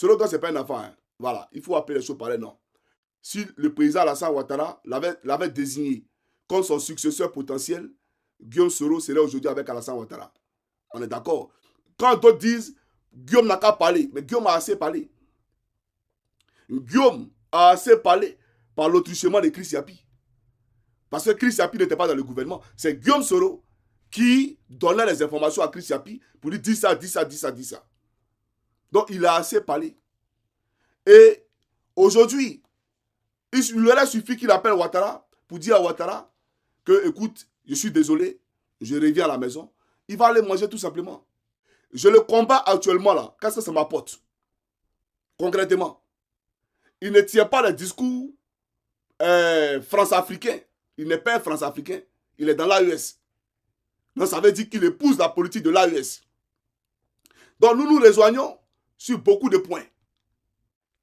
Selon toi, ce n'est pas un enfant. Hein. Voilà, il faut appeler les choses par les noms. Si le président Alassane Ouattara l'avait désigné comme son successeur potentiel, Guillaume Soro serait aujourd'hui avec Alassane Ouattara. On est d'accord. Quand d'autres disent Guillaume n'a qu'à parler, mais Guillaume a assez parlé. Guillaume a assez parlé par l'autruchement de Chris Yapi. Parce que Chris Yapi n'était pas dans le gouvernement. C'est Guillaume Soro qui donnait les informations à Chris Yapi pour lui dire ça, dis ça, dis ça, dis ça. Donc il a assez parlé. Et aujourd'hui, il lui aurait suffi qu'il appelle Ouattara pour dire à Ouattara que, écoute, je suis désolé, je reviens à la maison. Il va aller manger tout simplement. Je le combats actuellement là. Qu'est-ce que ça m'apporte? Concrètement, il ne tient pas le discours France-africain. Il n'est pas un France-africain. Il est dans l'AES. Donc ça veut dire qu'il épouse la politique de l'AES. Donc nous nous rejoignons sur beaucoup de points.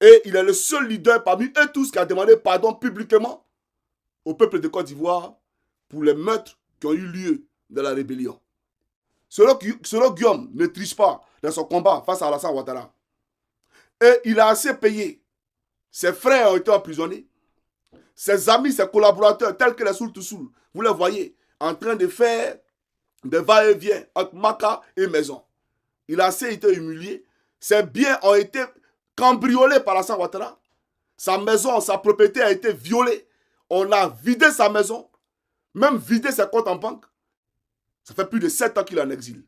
Et il est le seul leader parmi eux tous qui a demandé pardon publiquement au peuple de Côte d'Ivoire pour les meurtres qui ont eu lieu dans la rébellion. Selon Guillaume ne triche pas dans son combat face à Alassane Ouattara. Et il a assez payé. Ses frères ont été emprisonnés. Ses amis, ses collaborateurs, tels que les Soul-to-Soul, vous les voyez en train de faire des va-et-vient entre Maka et Maison. Il a assez été humilié. Ses biens ont été cambriolés par Alassane Ouattara. Sa maison, sa propriété a été violée. On a vidé sa maison, même vidé ses comptes en banque. Ça fait plus de 7 ans qu'il est en exil.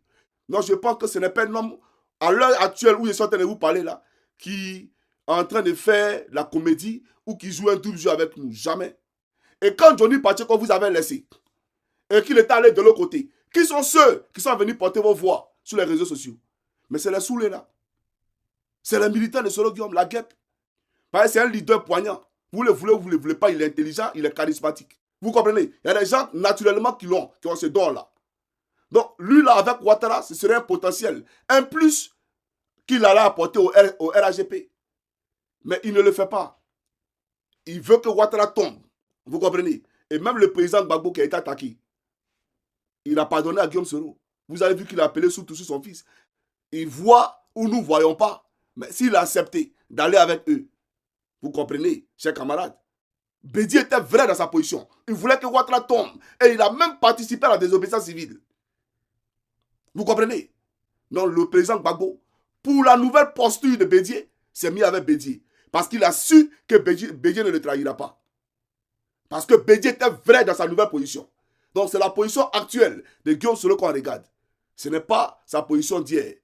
Donc je pense que ce n'est pas un homme, à l'heure actuelle où je suis en train de vous parler là, qui est en train de faire la comédie ou qui joue un double jeu avec nous. Jamais. Et quand Johnny Pacheco vous avez laissé et qu'il est allé de l'autre côté, qui sont ceux qui sont venus porter vos voix sur les réseaux sociaux? Mais c'est les saoulés là. C'est les militants de Soro Guillaume, la guêpe. C'est un leader poignant. Vous le voulez ou vous ne le voulez pas, il est intelligent, il est charismatique. Vous comprenez? Il y a des gens naturellement qui ont ce don là. Donc, lui là, avec Ouattara, ce serait un potentiel. Un plus qu'il allait apporter au RAGP. Mais il ne le fait pas. Il veut que Ouattara tombe. Vous comprenez? Et même le président Gbagbo qui a été attaqué, il a pardonné à Guillaume Soro. Vous avez vu qu'il a appelé sur son fils. Il voit où nous ne voyons pas. Mais s'il a accepté d'aller avec eux, vous comprenez, chers camarades, Bédi était vrai dans sa position. Il voulait que Ouattara tombe. Et il a même participé à la désobéissance civile. Vous comprenez? Donc le président Gbagbo, pour la nouvelle posture de Bédié, s'est mis avec Bédié. Parce qu'il a su que Bédié ne le trahira pas. Parce que Bédié était vrai dans sa nouvelle position. Donc c'est la position actuelle de Guillaume Soro qu'on regarde. Ce n'est pas sa position d'hier.